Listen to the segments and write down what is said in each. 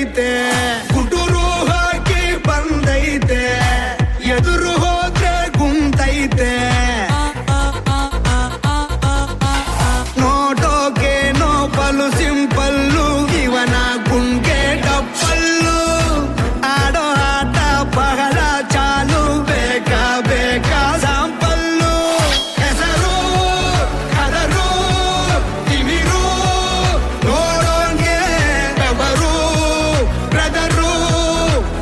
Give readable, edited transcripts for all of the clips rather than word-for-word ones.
ಬಂದೈತೆ ಗುಟುರು ಹಾಕಿ ಬಂದೈತೆ ಎದುರು ಹೋದ್ರೆ ಗುಂತೈತೆ ನೋಟೋಕೆ ನೋ ಪಲು ಸಿಂಪಲ್ಲು ಇವನ ಗುಂಗೆ ಡಪ್ಪಲ್ಲು ಆಡೋ ಆಟ ಬಹಳ ಚಾಲು ಬೇಕಾ ಬೇಕಾ ಸಾಂಪಲ್ಲು ಹೆಸರು ಕದರು ತಿಮಿರು ನೋಡೋಂಗೆ ಬೆವರು ಬ್ರದರು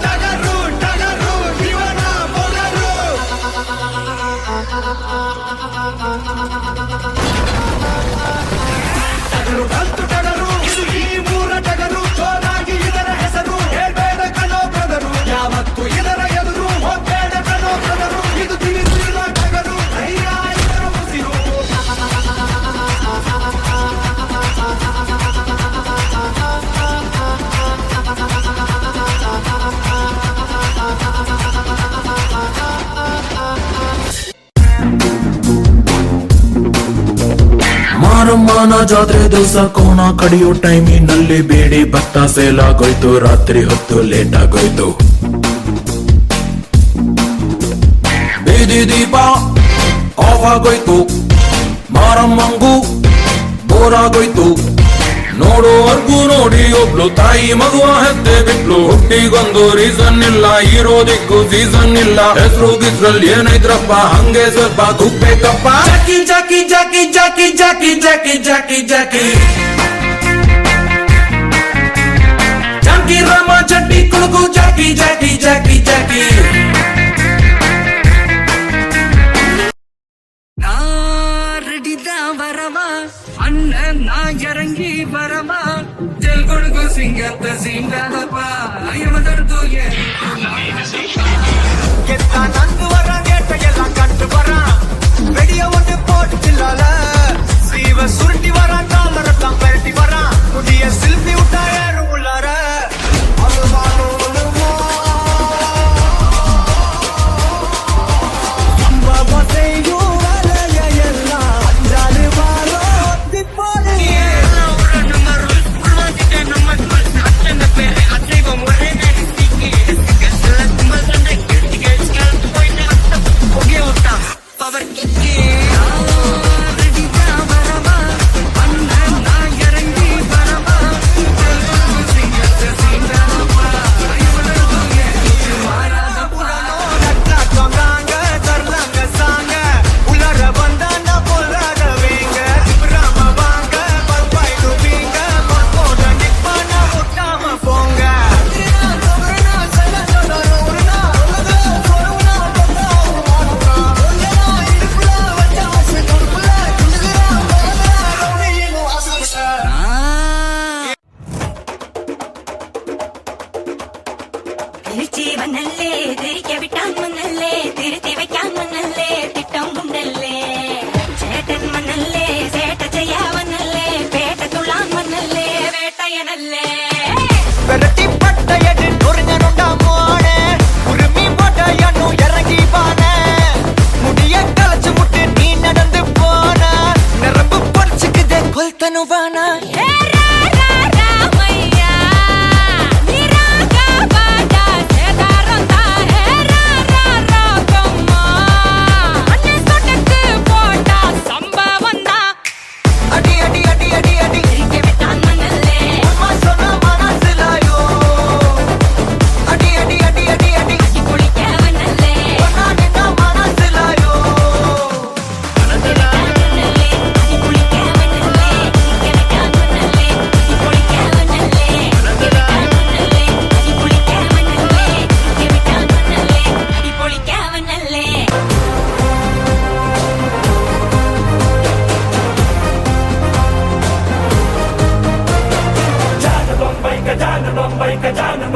ಟಗರು ಟಗರು ಇವನ ಮೊಗರು ಟಗರು ಕಂತು ಟಗರು ಇದು ಈ ಮೂರ ಟಗರು ಜೋರಾಗಿ ಇದರ ಹೆಸರು ಹೇಳ್ಬೇಡ ಕಣೋ ಬ್ರದರು ಯಾವತ್ತು ಇದರ ಎದುರು ಹೋಗ್ಬೇಡ ಕಣೋ ಬ್ರದರು ಇದು ತಿಳಿದಿಲ್ಲ ಟಗರು ಧೈರ್ಯ ಇದರ ಉಸಿರು ಮಾರಮ್ಮನ ಜಾತ್ರೆ ದಿವಸ ಕೋಣ ಕಡಿಯೋ ಟೈಮಿನಲ್ಲಿ ಬೇಡಿ ಭತ್ತ ಸೇಲಾಗೋಯ್ತು ರಾತ್ರಿ ಹೊತ್ತು ಲೇಟ್ ಆಗೋಯ್ತು ಬೀದಿ ದೀಪ ಆಫ್ ಆಗೋಯ್ತು ಮಾರಮ್ಮಂಗೂ ಬೋರ್ ಆಗೋಯ್ತು ನೋಡೋವರ್ಗೂ ನೋಡಿ ಒಬ್ಳು ತಾಯಿ ಮಗುವ ಹೆತ್ತೆ ಬಿಟ್ಲು ಹುಟ್ಟಿಗೊಂದು ರೀಸನ್ ಇಲ್ಲ ಇರೋದಿಕ್ಕೂ ಸೀಸನ್ ಇಲ್ಲ ಹೆಸರು ಗಿಸ್ರಲ್ಲಿ ಏನೈತ್ರಪ್ಪ ಹಂಗೆ ಸ್ವಲ್ಪ ಗುಪ್ಪೇಕಪ್ಪ ಜಾಕಿ ಜಾಕಿ ಜಾಕಿ ಜಾಕಿ ಜಾಕಿ ಜಾಕಿ ಜಾಕಿ ಜಾಕಿ ಜಾಕಿ ರಾಮ ಚಟ್ಟಿ ಕುಳುಕು ಜಾಕಿ ಜಾಕಿ ಜಾಕಿ ಜಾಕಿ வரவா அண்ணன் நான் இறங்கி வரவா ஜெல் கொடுக்கும் சிங்கத்தை சீண்டாதப்பா ஐயமதர் தூய நந்து வரான் வேட்டையெல்லாம் கண்டு வரான் வெடிய ஒன்று போட்டு சில்லால சீவ சுருட்டி வரான் காலரெல்லாம் பரட்டி வரான் புதிய சில்பி விட்டா ஏறும் உள்ளார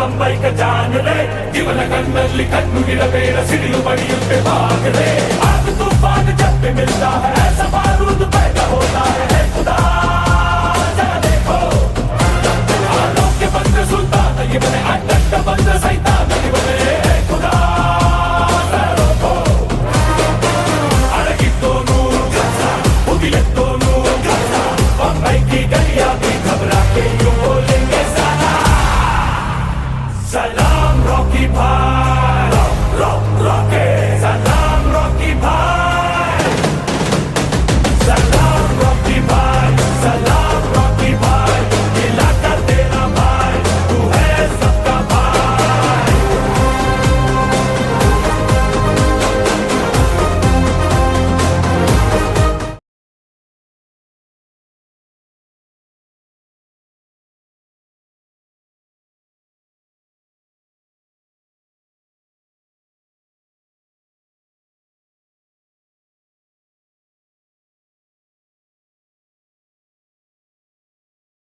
ಮುಂಬೈ ಖಜಾನರೆ ಇವನ ಕಣ್ಣಲ್ಲಿ ಕಣ್ಣು ಗಿಡಬೇಡ ಸಿಡಿಲು ಬಡಿಯುತ್ತೆ ಬಾಗರೆ ಆಗ ತೂಫಾನ್ ಜಬ್ಬೆ ಮಿಲ್ತಾ है